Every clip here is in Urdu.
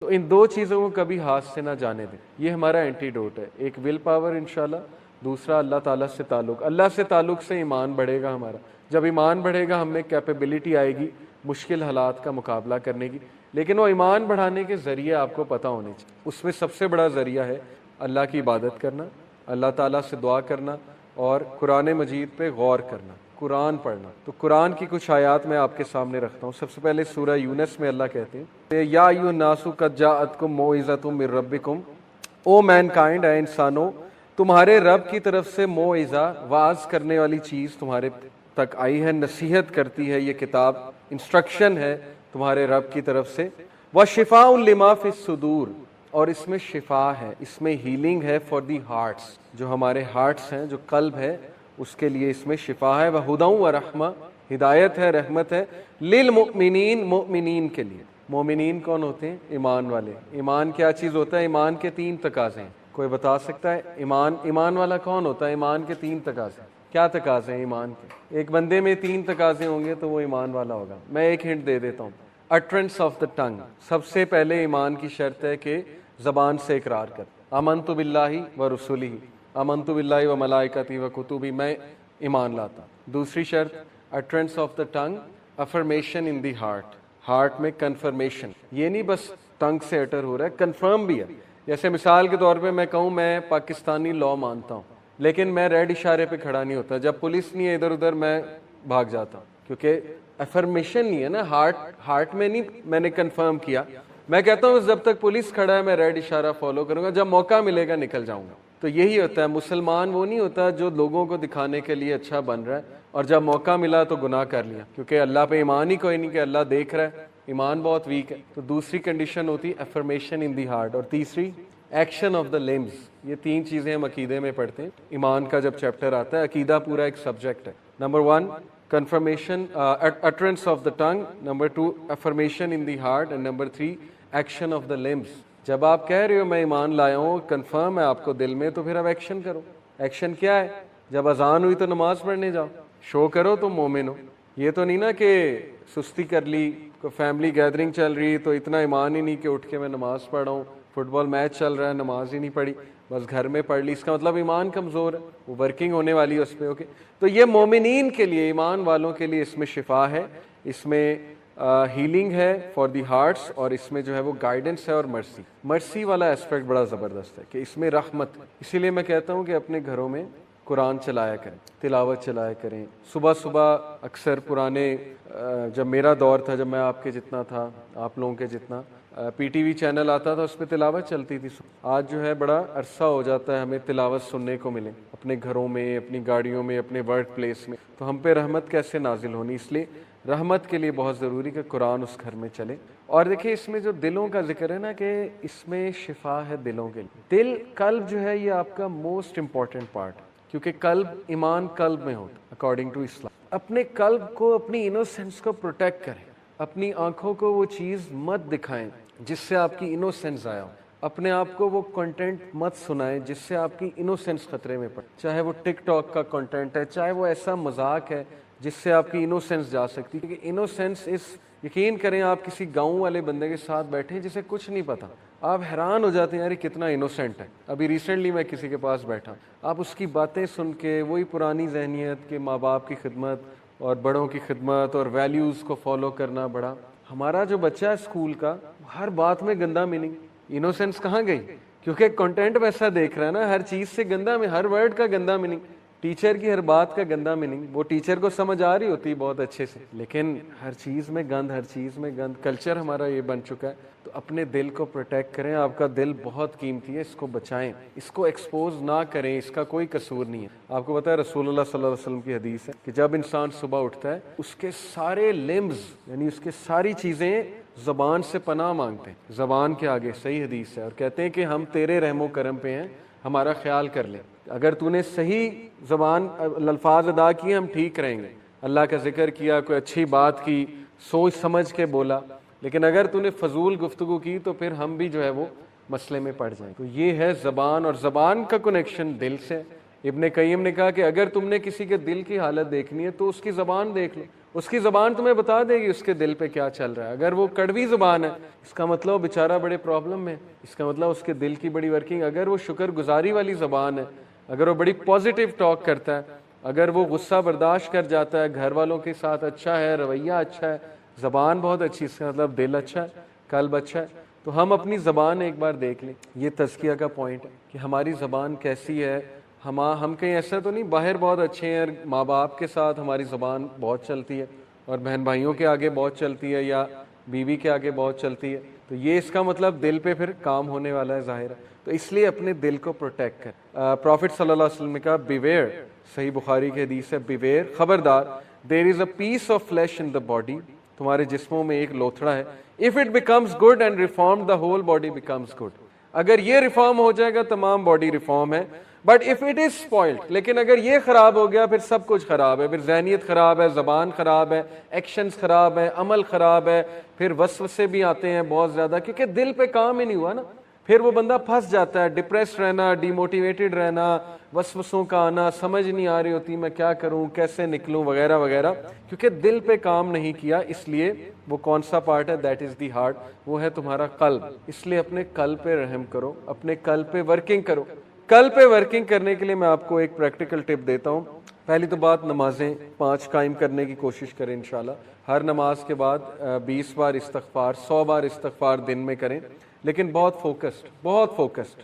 تو ان دو چیزوں کو کبھی ہاتھ سے نہ جانے دیں، یہ ہمارا اینٹیڈوٹ ہے، ایک ول پاور انشاءاللہ، دوسرا اللہ تعالیٰ سے تعلق، اللہ سے تعلق سے ایمان بڑھے گا ہمارا، جب ایمان بڑھے گا ہم میں کیپیبلٹی آئے گی مشکل حالات کا مقابلہ کرنے کی، لیکن وہ ایمان بڑھانے کے ذریعے آپ کو پتہ ہونے چاہیے، اس میں سب سے بڑا ذریعہ ہے اللہ کی عبادت کرنا، اللہ تعالیٰ سے دعا کرنا اور قرآن مجید پہ غور کرنا، قرآن پڑھنا۔ تو قرآن کی کچھ آیات میں آپ کے سامنے رکھتا ہوں۔ سب سے پہلے سورہ یونس میں اللہ کہتے ہیں یا ایھا الناس قد جاءتکم موعظۃ من ربکم، او مین کائنڈ، اے انسانوں تمہارے رب کی طرف سے موعظہ، واعظ کرنے والی چیز تمہارے تک آئی ہے، نصیحت کرتی ہے یہ کتاب، انسٹرکشن ہے تمہارے رب کی طرف سے، وشفاء لما فی الصدور، اور اس میں شفا ہے، اس میں ہیلنگ ہے فار دی ہارٹس، جو ہمارے ہارٹس ہیں، جو قلب ہے اس کے لیے اس میں شفا ہے، وہدی ورحمہ، ہدایت ہے، رحمت ہے، للمؤمنین، مؤمنین کے لیے۔ مومنین کون ہوتے ہیں؟ ایمان والے۔ ایمان کیا چیز ہوتا ہے؟ ایمان کے تین تقاضے ہیں، کوئی بتا سکتا ہے؟ ایمان والا کون ہوتا ہے؟ ایمان کے تین تقاضے، کیا تقاضے ہیں ایمان کے؟ ایک بندے میں تین تقاضے ہوں گے تو وہ ایمان والا ہوگا۔ میں ایک ہنٹ دے دیتا ہوں، اٹرنس آف دا ٹنگ، سب سے پہلے ایمان کی شرط ہے کہ زبان سے اقرار کر، آمنت باللہ و رسولہ، آمنت باللہ و ملائکتہ و کتبہ، میں ایمان لاتا۔ دوسری شرط utterance of the tongue, affirmation in the heart, heart میں کنفرمیشن، یہ نہیں بس ٹنگ سے اٹر ہو رہا ہے، کنفرم بھی ہے۔ جیسے مثال کے طور پہ میں کہوں میں پاکستانی لا مانتا ہوں، لیکن میں ریڈ اشارے پہ کھڑا نہیں ہوتا، جب پولیس نہیں ہے ادھر ادھر میں بھاگ جاتا ہوں، کیونکہ افرمیشن نہیں ہے نا، ہارٹ میں نہیں میں نے کنفرم کیا۔ میں کہتا ہوں جب تک پولیس کھڑا ہے میں ریڈ اشارہ فالو کروں گا، جب موقع ملے گا نکل جاؤں گا۔ تو یہی ہوتا ہے، مسلمان وہ نہیں ہوتا جو لوگوں کو دکھانے کے لیے اچھا بن رہا ہے اور جب موقع ملا تو گناہ کر لیا، کیونکہ اللہ پہ ایمان ہی کوئی نہیں کہ اللہ دیکھ رہا ہے، ایمان بہت ویک ہے۔ تو دوسری کنڈیشن ہوتی ہے افرمیشن ان دی ہارٹ، اور تیسری ایکشن آف دا لمز۔ یہ تین چیزیں ہم عقیدے میں پڑھتے ہیں، ایمان کا جب چیپٹر آتا ہے، عقیدہ پورا ایک سبجیکٹ ہے۔ Number 1 confirmation, utterance of the tongue, number 2 affirmation in the heart, and number 3 action of the limbs۔ جب آپ کہہ رہے ہو میں ایمان لایا ہوں، کنفرم ہے آپ کو دل میں، تو پھر اب ایکشن کرو۔ ایکشن کیا ہے؟ جب اذان ہوئی تو نماز پڑھنے جاؤ، شو کرو تم مومن ہو۔ یہ تو نہیں نا کہ سستی کر لی، کوئی فیملی گیدرنگ چل رہی تو اتنا ایمان ہی نہیں کہ اٹھ کے میں نماز پڑھ رہا ہوں، فٹ بال میچ چل رہا ہے نماز ہی نہیں پڑھی، بس گھر میں پڑھ لی، اس کا مطلب ایمان کمزور ہے، وہ ورکنگ ہونے والی ہے اس پہ۔ اوکے، تو یہ مومنین کے لیے، ایمان والوں کے لیے اس میں شفا ہے، اس میں ہیلنگ ہے فار دی ہارٹس، اور اس میں جو ہے وہ گائیڈنس ہے اور مرسی والا ایسپیکٹ بڑا زبردست ہے کہ اس میں رحمت۔ اسی لیے میں کہتا ہوں کہ اپنے گھروں میں قرآن چلایا کریں، تلاوت چلایا کریں، صبح صبح اکثر پرانے جب میرا دور تھا، جب میں آپ کے جتنا تھا، آپ لوگوں کے جتنا، پی ٹی وی چینل آتا تھا، اس پہ تلاوت چلتی تھی۔ آج جو ہے بڑا عرصہ ہو جاتا ہے ہمیں تلاوت سننے کو ملے، اپنے گھروں میں، اپنی گاڑیوں میں، اپنے ورک پلیس میں، تو ہم پہ رحمت کیسے نازل ہونی؟ اس لیے رحمت کے لیے بہت ضروری کہ قرآن اس گھر میں چلے۔ اور دیکھیں اس میں جو دلوں کا ذکر ہے نا، کہ اس میں شفا ہے دلوں کے لیے۔ دل، قلب جو ہے یہ آپ کا موسٹ امپورٹنٹ پارٹ، کیونکہ قلب، ایمان قلب میں ہوتا ہے اکارڈنگ ٹو اسلام۔ اپنے قلب کو، اپنی انوسینس کو پروٹیکٹ کریں، اپنی آنکھوں کو وہ چیز مت دکھائیں جس سے آپ کی انوسینس ضائع ہو، اپنے آپ کو وہ کنٹینٹ مت سنائیں جس سے آپ کی انوسینس خطرے میں پڑے، چاہے وہ ٹک ٹاک کا کنٹینٹ ہے، چاہے وہ ایسا مذاق ہے جس سے آپ کی انوسینس جا سکتی ہے۔ کیونکہ انوسینس یقین کریں، آپ کسی گاؤں والے بندے کے ساتھ بیٹھے جسے کچھ نہیں پتا، آپ حیران ہو جاتے ہیں یار کتنا انوسینٹ ہے۔ ابھی ریسنٹلی میں کسی کے پاس بیٹھا، آپ اس کی باتیں سن کے وہی پرانی ذہنیت کہ ماں باپ کی خدمت اور بڑوں کی خدمت اور ویلیوز کو فالو کرنا، بڑا ہمارا جو بچہ ہے اسکول کا، ہر بات میں گندا میننگ، انوسینس کہاں گئی؟ کیونکہ کنٹینٹ ویسا دیکھ رہا ہے نا، ہر چیز سے گندا میں، ہر ورڈ کا گندا میننگ، ٹیچر کی ہر بات کا گندا میننگ۔ وہ ٹیچر کو سمجھ آ رہی ہوتی بہت اچھے سے، لیکن ہر چیز میں گند، ہر چیز میں گند، کلچر ہمارا یہ بن چکا ہے۔ تو اپنے دل کو پروٹیکٹ کریں، آپ کا دل بہت قیمتی ہے، اس کو بچائیں، اس کو ایکسپوز نہ کریں، اس کا کوئی قصور نہیں ہے۔ آپ کو پتہ ہے رسول اللہ صلی اللہ علیہ وسلم کی حدیث ہے کہ جب انسان صبح اٹھتا ہے اس کے سارے لمز، یعنی اس کے ساری چیزیں زبان سے پناہ مانگتے ہیں، زبان کے آگے، صحیح حدیث ہے، اور کہتے ہیں کہ ہم تیرے رحم و کرم پہ ہیں، ہمارا خیال کر لیں، اگر تو نے صحیح زبان الفاظ ادا کیے ہم ٹھیک رہیں گے، اللہ کا ذکر کیا، کوئی اچھی بات کی، سوچ سمجھ کے بولا، لیکن اگر تو نے فضول گفتگو کی تو پھر ہم بھی جو ہے وہ مسئلے میں پڑ جائیں۔ تو یہ ہے زبان، اور زبان کا کنیکشن دل سے۔ ابن قیم نے کہا کہ اگر تم نے کسی کے دل کی حالت دیکھنی ہے تو اس کی زبان دیکھ لو، اس کی زبان تمہیں بتا دے گی اس کے دل پہ کیا چل رہا ہے. اگر وہ کڑوی زبان ہے اس کا مطلب بیچارہ بڑے پرابلم میں، اس کا مطلب اس کے دل کی بڑی ورکنگ. اگر وہ شکر گزاری والی زبان ہے، اگر وہ بڑی پازیٹیو ٹاک کرتا ہے، اگر وہ غصہ برداشت کر جاتا ہے، گھر والوں کے ساتھ اچھا ہے، رویہ اچھا ہے، زبان بہت اچھی، اس کا مطلب دل اچھا ہے، قلب اچھا ہے. تو ہم اپنی زبان ایک بار دیکھ لیں. یہ تزکیہ کا پوائنٹ ہے کہ ہماری زبان کیسی ہے. ہم کہیں ایسا تو نہیں باہر بہت اچھے ہیں، ماں باپ کے ساتھ ہماری زبان بہت چلتی ہے اور بہن بھائیوں کے آگے بہت چلتی ہے یا بیوی کے آگے بہت چلتی ہے، تو یہ اس کا مطلب دل پہ پھر کام ہونے والا ہے ظاہر ہے. تو اس لیے اپنے دل کو پروٹیکٹ کر. پروفٹ صلی اللہ علیہ وسلم نے کہا بیویئر، صحیح بخاری کی حدیث ہے، بیویئر، خبردار، there is a piece of flesh in the body, تمہارے جسموں میں ایک لوتھڑا ہے، if it becomes good and reform the whole body becomes good, اگر یہ ریفارم ہو جائے گا تمام باڈی ریفارم ہے. But if it is spoiled, لیکن اگر یہ خراب ہو گیا پھر سب کچھ خراب ہے، پھر ذہنیت خراب ہے، زبان خراب ہے، ایکشنز خراب ہے، عمل خراب ہے، پھر وسوسے بھی آتے ہیں بہت زیادہ کیونکہ دل پہ کام ہی نہیں ہوا نا. پھر وہ بندہ پھنس جاتا ہے، ڈپریس رہنا، ڈی موٹیویٹڈ رہنا، وسوسوں کا آنا، سمجھ نہیں آ رہی ہوتی میں کیا کروں، کیسے نکلوں وغیرہ وغیرہ، کیونکہ دل پہ کام نہیں کیا. اس لیے وہ کون سا پارٹ ہے؟ دیٹ از دی ہارٹ، وہ ہے تمہارا قلب. اس لیے اپنے قلب پہ رحم کرو، اپنے قلب پہ ورکنگ کرو. قلب پہ ورکنگ کرنے کے لیے میں آپ کو ایک پریکٹیکل ٹپ دیتا ہوں. پہلی تو بات، نمازیں 5 قائم کرنے کی کوشش کریں انشاءاللہ. ہر نماز کے بعد 20 بار استغفار، 100 بار استغفار دن میں کریں، لیکن بہت فوکسڈ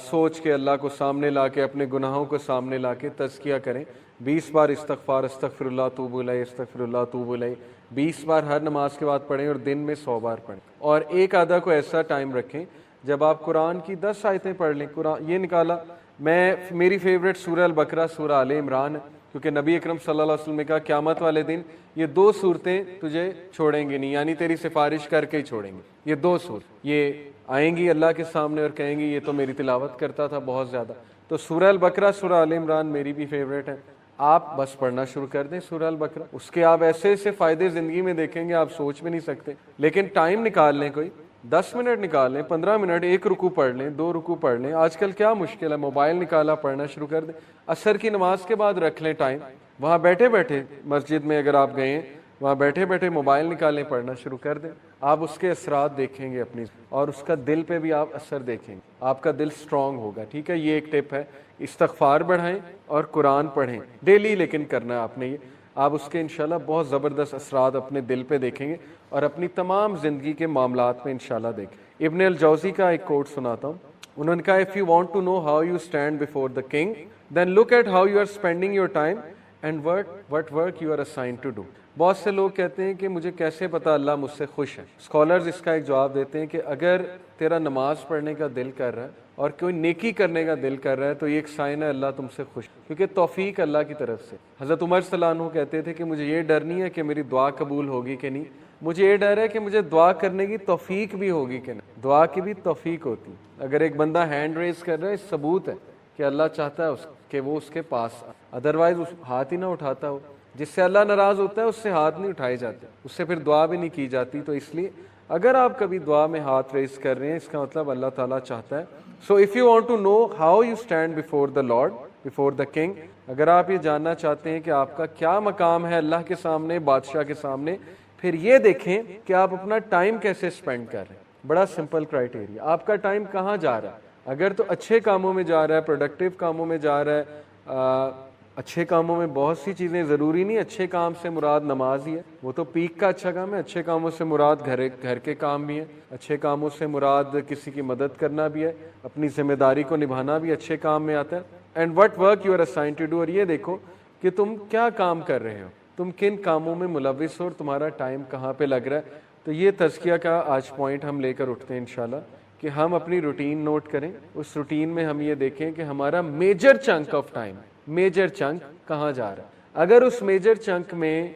سوچ کے اللہ کو سامنے لا کے، اپنے گناہوں کو سامنے لا کے تزکیہ کریں. 20 بار استغفار، استغفر اللہ توب الیہ، استغفر اللہ توب الیہ، 20 بار ہر نماز کے بعد پڑھیں اور دن میں 100 بار پڑھیں. اور ایک آدھا کو ایسا ٹائم رکھیں جب آپ قرآن کی 10 آیتیں پڑھ لیں. قرآن یہ نکالا، میری فیوریٹ سورہ البقرہ، سورہ آل عمران ہے، کیونکہ نبی اکرم صلی اللہ علیہ وسلم نے کہا قیامت والے دن یہ 2 صورتیں تجھے چھوڑیں گی نہیں، یعنی تیری سفارش کر کے ہی چھوڑیں گے. یہ 2 صورت یہ آئیں گی اللہ کے سامنے اور کہیں گی یہ تو میری تلاوت کرتا تھا بہت زیادہ. تو سورہ البقرہ، سورہ آل عمران میری بھی فیوریٹ ہے. آپ بس پڑھنا شروع کر دیں سورہ البقرہ، اس کے آپ ایسے ایسے فائدے زندگی میں دیکھیں گے آپ سوچ بھی نہیں سکتے. لیکن ٹائم نکال لیں، کوئی 10 منٹ نکال لیں، 15 منٹ، 1 رکوع پڑھ لیں، 2 رکوع پڑھ لیں. آج کل کیا مشکل ہے، موبائل نکالا پڑھنا شروع کر دیں. عصر کی نماز کے بعد رکھ لیں ٹائم، وہاں بیٹھے بیٹھے مسجد میں اگر آپ گئے ہیں وہاں بیٹھے بیٹھے موبائل نکالیں، پڑھنا شروع کر دیں. آپ اس کے اثرات دیکھیں گے اپنی، اور اس کا دل پہ بھی آپ اثر دیکھیں گے، آپ کا دل سٹرونگ ہوگا. ٹھیک ہے، یہ ایک ٹپ ہے. استغفار بڑھائیں اور قرآن پڑھیں ڈیلی، لیکن کرنا ہے آپ نے یہ. آپ اس کے انشاءاللہ بہت زبردست اثرات اپنے دل پہ دیکھیں گے اور اپنی تمام زندگی کے معاملات میں انشاءاللہ دیکھیں. ابن الجوزی کا ایک کوٹ سناتا ہوں. انہوں نے کہا if you want to know how you stand before the king then look at how you are spending your time and what work you are assigned to do. بہت سے لوگ کہتے ہیں کہ مجھے کیسے پتا اللہ مجھ سے خوش ہے. اسکالرز اس کا ایک جواب دیتے ہیں کہ اگر تیرا نماز پڑھنے کا دل کر رہا ہے اور کوئی نیکی کرنے کا دل کر رہا ہے تو یہ ایک سائن ہے اللہ تم سے خوش، کیونکہ توفیق اللہ کی طرف سے. حضرت عمر صلی اللہ عنہ کہتے تھے کہ مجھے یہ ڈر نہیں ہے کہ میری دعا قبول ہوگی کہ نہیں، مجھے یہ ڈر ہے کہ مجھے دعا کرنے کی توفیق بھی ہوگی کہ نہیں. دعا کی بھی توفیق ہوتی. اگر ایک بندہ ہینڈ ریز کر رہا ہے ثبوت ہے کہ اللہ چاہتا ہے کہ وہ اس کے پاس، ادروائز ہاتھ ہی نہ اٹھاتا ہو. جس سے اللہ ناراض ہوتا ہے اس سے ہاتھ نہیں اٹھائے جاتے، اس سے پھر دعا بھی نہیں کی جاتی. تو اس لیے اگر آپ کبھی دعا میں ہاتھ ریز کر رہے ہیں اس کا مطلب اللہ تعالیٰ چاہتا ہے. So if you want to know how you stand before the Lord, before the king, اگر آپ یہ جاننا چاہتے ہیں کہ آپ کا کیا مقام ہے اللہ کے سامنے، بادشاہ کے سامنے، پھر یہ دیکھیں کہ آپ اپنا ٹائم کیسے اسپینڈ کر رہے ہیں. بڑا سمپل کرائٹیریا، آپ کا ٹائم کہاں جا رہا ہے. اگر تو اچھے کاموں میں جا رہا ہے، پروڈکٹیو کاموں میں جا رہا ہے، اچھے کاموں میں بہت سی چیزیں، ضروری نہیں اچھے کام سے مراد نماز ہی ہے، وہ تو پیک کا اچھا کام ہے. اچھے کاموں سے مراد گھر کے کام بھی ہیں، اچھے کاموں سے مراد کسی کی مدد کرنا بھی ہے، اپنی ذمہ داری کو نبھانا بھی اچھے کام میں آتا ہے. And what work you are assigned to do, اور یہ دیکھو کہ تم کیا کام کر رہے ہو، تم کن کاموں میں ملوث ہو اور تمہارا ٹائم کہاں پہ لگ رہا ہے. تو یہ تزکیہ کا آج پوائنٹ ہم لے کر اٹھتے ہیں انشاءاللہ کہ ہم اپنی روٹین نوٹ کریں. اس روٹین میں ہم یہ دیکھیں کہ ہمارا major chunk of time, major chunk کہاں جا رہا ہے. اگر اس میجر چنک میں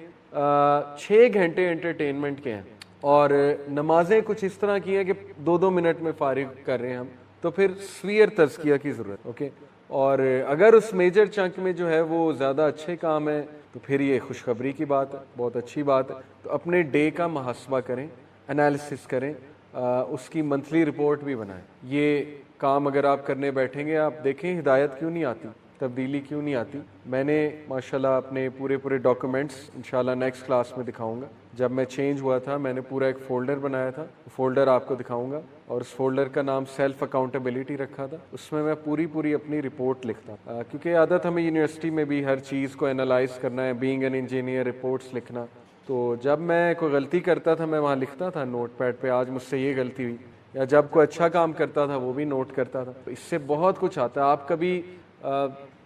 6 گھنٹے انٹرٹینمنٹ کے ہیں اور نمازیں کچھ اس طرح کی ہیں کہ 2 منٹ میں فارغ کر رہے ہیں ہم، تو پھر سویر تزکیہ کی ضرورت. اوکے، اور اگر اس میجر چنک میں جو ہے وہ زیادہ اچھے کام ہیں تو پھر یہ خوشخبری کی بات ہے، بہت اچھی بات ہے. تو اپنے ڈے کا محاسبہ کریں، انالیسس کریں، اس کی منتھلی رپورٹ بھی بنائیں. یہ کام اگر آپ کرنے بیٹھیں گے آپ دیکھیں ہدایت کیوں نہیں آتی. تبدیلی کیوں نہیں آتی. میں نے ماشاءاللہ اپنے پورے ڈاکومنٹس انشاءاللہ نیکسٹ کلاس میں دکھاؤں گا. جب میں چینج ہوا تھا میں نے پورا ایک فولڈر بنایا تھا, فولڈر آپ کو دکھاؤں گا, اور اس فولڈر کا نام سیلف اکاؤنٹیبلٹی رکھا تھا. اس میں پوری اپنی رپورٹ لکھتا, کیونکہ عادت ہمیں یونیورسٹی میں بھی ہر چیز کو انالائز کرنا ہے, بینگ این انجینئر رپورٹس لکھنا. تو جب میں کوئی غلطی کرتا تھا میں وہاں لکھتا تھا نوٹ پیڈ پہ, آج مجھ سے یہ غلطی ہوئی, یا جب کوئی اچھا کام کرتا تھا وہ بھی نوٹ کرتا تھا. اس سے بہت کچھ آتا ہے. آپ کبھی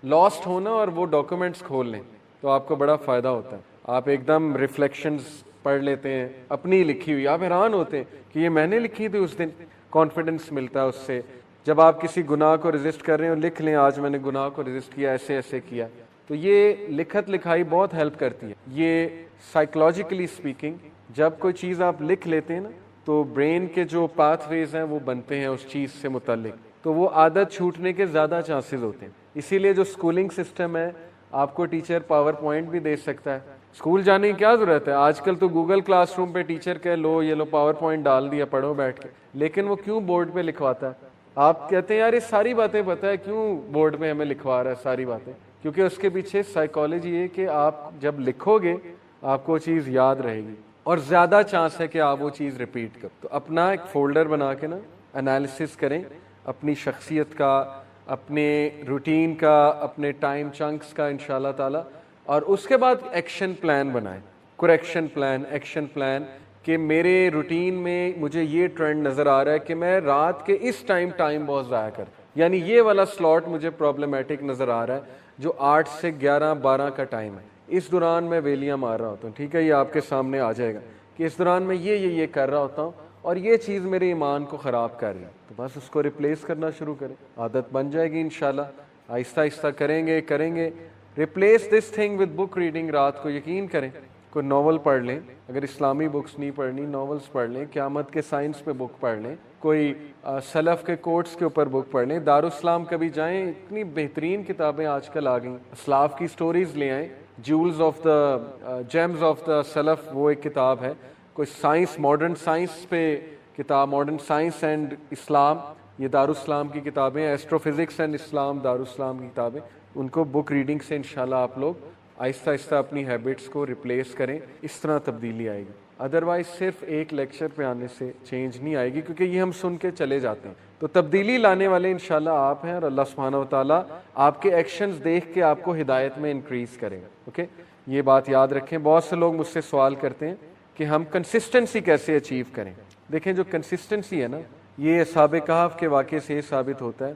لاسٹ ہونا اور وہ ڈاکومنٹس کھول لیں تو آپ کو بڑا فائدہ ہوتا ہے. آپ ایک دم ریفلیکشنز پڑھ لیتے ہیں اپنی لکھی ہوئی, آپ حیران ہوتے ہیں کہ یہ میں نے لکھی تھی اس دن. کانفیڈنس ملتا ہے اس سے. جب آپ کسی گناہ کو ریزسٹ کر رہے ہو لکھ لیں آج میں نے گناہ کو ریزسٹ کیا, ایسے کیا. تو یہ لکھت لکھائی بہت ہیلپ کرتی ہے. یہ سائیکولوجیکلی اسپیکنگ جب کوئی چیز آپ لکھ لیتے ہیں نا تو برین کے جو پاتھ ویز ہیں وہ بنتے ہیں اس چیز سے متعلق, تو وہ عادت چھوٹنے کے زیادہ چانسز ہوتے ہیں. اسی لیے جو اسکولنگ سسٹم ہے آپ کو ٹیچر پاور پوائنٹ بھی دے سکتا ہے. اسکول جانے کی کیا ضرورت ہے, آج کل تو گوگل کلاس روم پہ ٹیچر کہ لو یہ لو پاور پوائنٹ ڈال دیا پڑھو بیٹھ کے. لیکن وہ کیوں بورڈ پہ لکھواتا ہے؟ آپ کہتے ہیں یار یہ ساری باتیں پتہ ہے کیوں بورڈ پہ ہمیں لکھوا رہا ہے ساری باتیں, کیونکہ اس کے پیچھے سائیکالوجی ہے کہ آپ جب لکھو گے آپ کو چیز یاد رہے گی اور زیادہ چانس ہے کہ آپ وہ چیز ریپیٹ کرو. تو اپنا ایک فولڈر بنا کے نا انالیسس کریں اپنی شخصیت کا, اپنے روٹین کا, اپنے ٹائم چنکس کا انشاءاللہ تعالی, اور اس کے بعد ایکشن پلان بنائیں, کریکشن پلان, ایکشن پلان, کہ میرے روٹین میں مجھے یہ ٹرینڈ نظر آ رہا ہے کہ میں رات کے اس ٹائم بہت ضائع کر, یعنی یہ والا سلاٹ مجھے پرابلمٹک نظر آ رہا ہے جو 8 سے 11-12 کا ٹائم ہے. اس دوران میں ویلیاں مار رہا ہوتا ہوں, ٹھیک ہے, یہ آپ کے سامنے آ جائے گا کہ اس دوران میں یہ کر رہا ہوتا ہوں اور یہ چیز میرے ایمان کو خراب کر رہی ہے. تو بس اس کو ریپلیس کرنا شروع کریں, عادت بن جائے گی انشاءاللہ. آہستہ آہستہ کریں گے. Replace this thing with book reading. رات کو یقین کریں کوئی ناول پڑھ لیں, اگر اسلامی بکس نہیں پڑھنی ناولز پڑھ لیں, قیامت کے سائنس پہ بک پڑھ لیں, کوئی سلف کے کوٹس کے اوپر بک پڑھ لیں. دارالاسلام کبھی جائیں, اتنی بہترین کتابیں آج کل آ گئیں, اسلاف کی سٹوریز لے آئیں. Jewels of the gems of the self وہ ایک کتاب ہے. کوئی سائنس, ماڈرن سائنس پہ کتاب, ماڈرن سائنس اینڈ اسلام, یہ دارالاسلام کی کتابیں. ایسٹرو فزکس اینڈ اسلام دارالاسلام کی کتابیں. ان کو بک ریڈنگ سے انشاءاللہ آپ لوگ آہستہ آہستہ اپنی ہیبٹس کو ریپلیس کریں, اس طرح تبدیلی آئے گی. ادروائز صرف ایک لیکچر پہ آنے سے چینج نہیں آئے گی, کیونکہ یہ ہم سن کے چلے جاتے ہیں. تو تبدیلی لانے والے انشاءاللہ آپ ہیں, اور اللہ سبحانہ و تعالیٰ آپ کے ایکشنز دیکھ کے آپ کو ہدایت میں انکریز کریں گا. اوکے, یہ بات یاد رکھیں. بہت سے لوگ مجھ سے سوال کرتے ہیں کہ ہم کنسسٹنسی کیسے اچیو کریں. دیکھیں جو کنسسٹنسی ہے نا, یہ اصحاب کہف کے واقعے سے یہ ثابت ہوتا ہے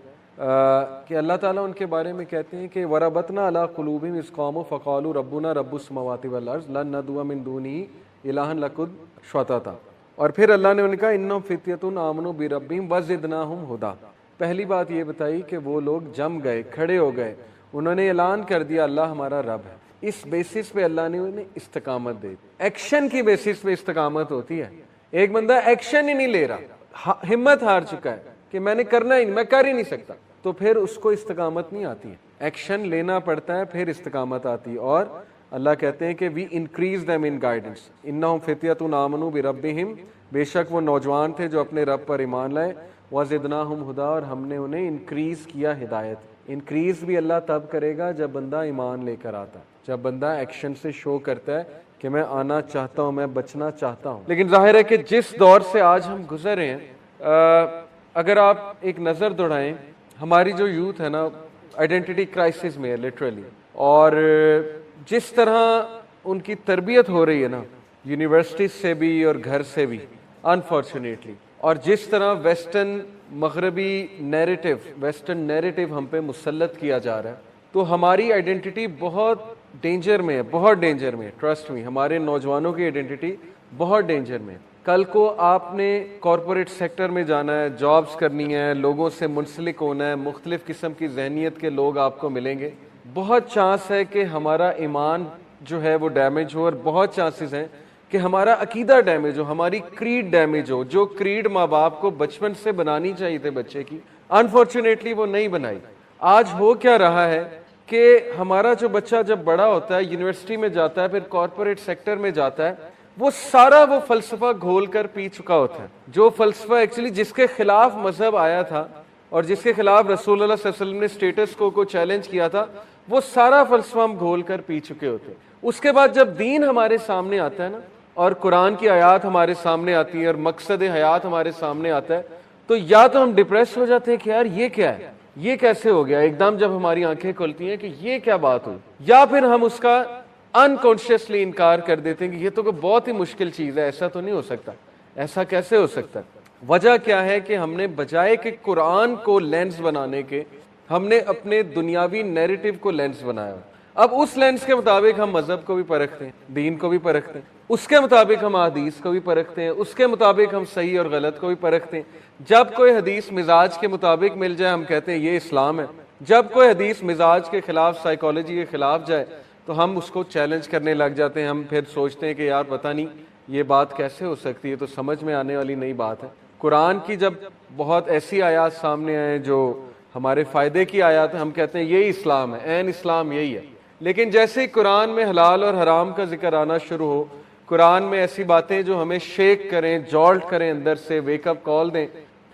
کہ اللہ تعالیٰ ان کے بارے میں کہتے ہیں کہ وَرَبَطْنَا عَلَىٰ قُلُوبِهِمْ إِذْ قَامُوا فَقَالُوا رَبُّنَا رَبُّ السَّمَاوَاتِ وَالْأَرْضِ لَن نَّدْعُوَ مِن دُونِهِ إِلَٰهًا لَّقَدْ شَطَطَا. اور پھر اللہ نے ان کا إِنَّهُمْ فِتْيَةٌ آمَنُوا بِرَبِّهِمْ وَزِدْنَاهُمْ هُدًى. پہلی بات یہ بتائی کہ وہ لوگ جم گئے, کھڑے ہو گئے, انہوں نے اعلان کر دیا اللہ ہمارا رب ہے. اس بیسس پہ اللہ نے انہیں استقامت دے دی. ایکشن کی بیسس پہ استقامت ہوتی ہے. ایک بندہ ایکشن ہی نہیں لے رہا, ہمت ہار چکا ہے کہ میں نے کرنا ہی نہیں, میں کر ہی نہیں سکتا, تو پھر اس کو استقامت نہیں آتی ہے. ایکشن لینا پڑتا ہے پھر استقامت آتی ہے. اور اللہ کہتے ہیں کہ we increase them in guidance. انہم فتیۃ آمنوا بربہم, بے شک وہ نوجوان تھے جو اپنے رب پر ایمان لائے, وزدناہم ہدی, اور ہم نے انہیں انکریز کیا ہدایت. انکریز بھی اللہ تب کرے گا جب بندہ ایمان لے کر آتا ہے, جب بندہ ایکشن سے شو کرتا ہے کہ میں آنا چاہتا ہوں, میں بچنا چاہتا ہوں. لیکن ظاہر ہے کہ جس دور سے آج ہم گزر رہے ہیں, اگر آپ ایک نظر دوڑائیں, ہماری جو یوتھ ہے نا آئیڈینٹی کرائسس میں ہے لٹرلی, اور جس طرح ان کی تربیت ہو رہی ہے نا یونیورسٹیز سے بھی اور گھر سے بھی انفارچونیٹلی, اور جس طرح ویسٹرن مغربی ویسٹرن نیریٹو ہم پہ مسلط کیا جا رہا ہے, تو ہماری آئیڈینٹی بہت ڈینجر میں ہے, بہت ڈینجر میں ہے. ٹرسٹ می, ہمارے نوجوانوں کی آئیڈینٹی بہت ڈینجر میں ہے. کل کو آپ نے کارپوریٹ سیکٹر میں جانا ہے, جابز کرنی ہے, لوگوں سے منسلک ہونا ہے, مختلف قسم کی ذہنیت کے لوگ آپ کو ملیں گے. بہت چانس ہے کہ ہمارا ایمان جو ہے وہ ڈیمیج ہو, اور بہت چانسز ہیں کہ ہمارا عقیدہ ڈیمیج ہو, ہماری کریڈ ڈیمیج ہو. جو کریڈ ماں باپ کو بچپن سے بنانی چاہیے تھے بچے کی, انفارچونیٹلی وہ نہیں بنائی. آج ہو کیا رہا ہے کہ ہمارا جو بچہ جب بڑا ہوتا ہے, یونیورسٹی میں جاتا ہے, پھر کارپوریٹ سیکٹر میں جاتا ہے, وہ سارا وہ فلسفہ گھول کر پی چکا ہوتا ہے. جو فلسفہ ایکچولی جس کے خلاف مذہب آیا تھا اور جس کے خلاف رسول اللہ صلی اللہ علیہ وسلم نے اسٹیٹس کو چیلنج کیا تھا، وہ سارا فلسفہ ہم گھول کر پی چکے ہوتے. اس کے بعد جب دین ہمارے سامنے آتا ہے نا، اور قرآن کی آیات ہمارے سامنے آتی ہیں اور مقصد حیات ہمارے سامنے آتا ہے، تو یا تو ہم ڈپریس ہو جاتے ہیں کہ یار یہ کیا ہے، یہ کیسے ہو گیا، ایک دم جب ہماری آنکھیں کھلتی ہیں کہ یہ کیا بات ہوئی، یا پھر ہم اس کا انکانشیسلی انکار کر دیتے ہیں کہ یہ تو کوئی بہت ہی مشکل چیز ہے، ایسا تو نہیں ہو سکتا، ایسا کیسے ہو سکتا ہے. وجہ کیا ہے کہ ہم نے بجائے کہ قرآن کو لینس بنانے کے، ہم نے اپنے دنیاوی نیریٹو کو لینس بنایا. اب اس لینس کے مطابق ہم مذہب کو بھی پرکھتے ہیں، دین کو بھی پرکھتے ہیں، اس کے مطابق ہم حدیث کو بھی پرکھتے ہیں، اس کے مطابق ہم صحیح اور غلط کو بھی پرکھتے ہیں. جب کوئی حدیث مزاج کے مطابق مل جائے ہم کہتے ہیں یہ اسلام ہے، جب کوئی حدیث مزاج کے خلاف، سائیکالوجی کے خلاف جائے تو ہم اس کو چیلنج کرنے لگ جاتے ہیں. ہم پھر سوچتے ہیں کہ یار پتہ نہیں یہ بات کیسے ہو سکتی ہے، تو سمجھ میں آنے والی نئی بات ہے. قرآن کی جب بہت ایسی آیات سامنے آئیں جو ہمارے فائدے کی آیات ہیں، ہم کہتے ہیں یہی اسلام ہے، عین اسلام یہی ہے. لیکن جیسے ہی قرآن میں حلال اور حرام کا ذکر آنا شروع ہو، قرآن میں ایسی باتیں جو ہمیں شیک کریں، جالٹ کریں، اندر سے ویک اپ کال دیں،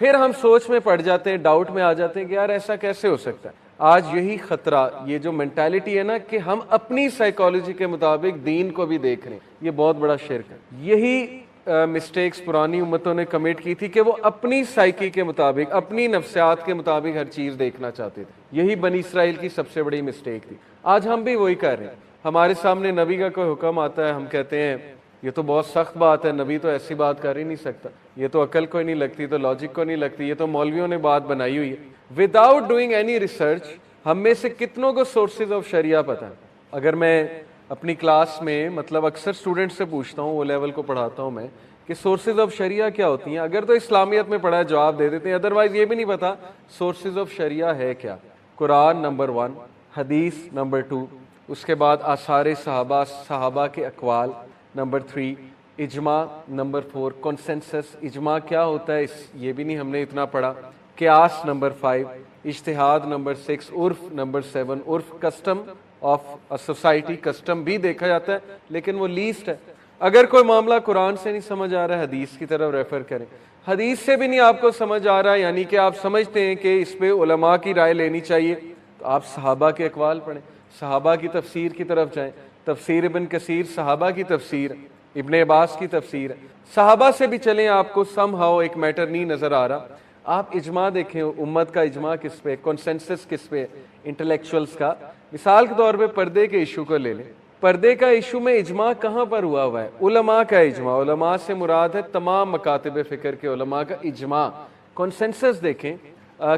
پھر ہم سوچ میں پڑ جاتے ہیں، ڈاؤٹ میں آ جاتے ہیں کہ یار ایسا کیسے ہو سکتا ہے. آج یہی خطرہ، یہ جو مینٹالٹی ہے نا کہ ہم اپنی سائیکالوجی کے مطابق دین کو بھی دیکھ رہے ہیں، یہ بہت بڑا شرک ہے. یہی مسٹیکس پرانی امتوں نے کمٹ کی تھی کہ وہ اپنی سائیکی کے مطابق، اپنی نفسیات کے مطابق ہر چیز دیکھنا چاہتے تھے. یہی بنی اسرائیل کی سب سے بڑی مسٹیک تھی. آج ہم بھی وہی کر رہے ہیں. ہمارے سامنے نبی کا کوئی حکم آتا ہے، ہم کہتے ہیں یہ تو بہت سخت بات ہے، نبی تو ایسی بات کر ہی نہیں سکتا، یہ تو عقل کو ہی نہیں لگتی، تو لاجک کو نہیں لگتی، یہ تو مولویوں نے بات بنائی ہوئی ہے. وداؤٹ ڈوئنگ اینی ریسرچ ہم میں سے کتنوں کو سورسز آف شریعہ پتہ ہے. اگر میں اپنی کلاس میں مطلب اکثر اسٹوڈنٹ سے پوچھتا ہوں، وہ لیول کو پڑھاتا ہوں میں، کہ سورسز آف شریعہ کیا ہوتی ہیں، اگر تو اسلامیت میں پڑھا ہے جواب دے دیتے ہیں، ادروائز یہ بھی نہیں پتا سورسز آف شریعہ ہے کیا. قرآن نمبر 1، حدیث نمبر 2، اس کے بعد آثار صحابہ، صحابہ کے اقوال نمبر 3، اجماع نمبر 4، کنسنسس، اجماع کیا ہوتا ہے یہ بھی نہیں ہم نے اتنا پڑھا، قیاس نمبر 5، اجتہاد نمبر 6، عرف نمبر 7. عرف کسٹم آف سوسائٹی، کسٹم بھی دیکھا جاتا ہے لیکن وہ لیسٹ ہے. اگر کوئی معاملہ قرآن سے نہیں سمجھ آ رہا ہے، حدیث کی طرف ریفر کریں. حدیث سے بھی نہیں آپ کو سمجھ آ رہا، یعنی کہ آپ سمجھتے ہیں کہ اس پہ علماء کی رائے لینی چاہیے، تو آپ صحابہ کے اقوال پڑھیں، صحابہ کی تفسیر کی طرف جائیں. تفسیر ابن کثیر صحابہ کی تفسیر، ابن عباس کی تفسیر، صحابہ سے بھی چلیں. آپ کو سم ہاؤ ایک میٹر نہیں نظر آ رہا، آپ اجماع دیکھیں، امت کا اجماع کس پہ، کنسنسس کس پہ، انٹلیکچوئلز کا. مثال کے طور پہ پردے کے ایشو کو لے لیں. پردے کا ایشو میں اجماع کہاں پر ہوا ہے؟ علماء کا اجماع. علماء سے مراد ہے تمام مکاتب فکر کے علماء کا اجماع. کنسنسس دیکھیں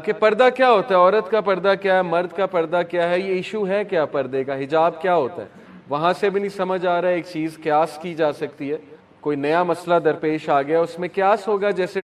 کہ پردہ کیا ہوتا ہے، عورت کا پردہ کیا ہے، مرد کا پردہ کیا ہے، یہ ایشو ہے کیا پردے کا، حجاب کیا ہوتا ہے. وہاں سے بھی نہیں سمجھ آ رہا ہے. ایک چیز قیاس کی جا سکتی ہے، کوئی نیا مسئلہ درپیش آ گیا، اس میں قیاس ہوگا. جیسے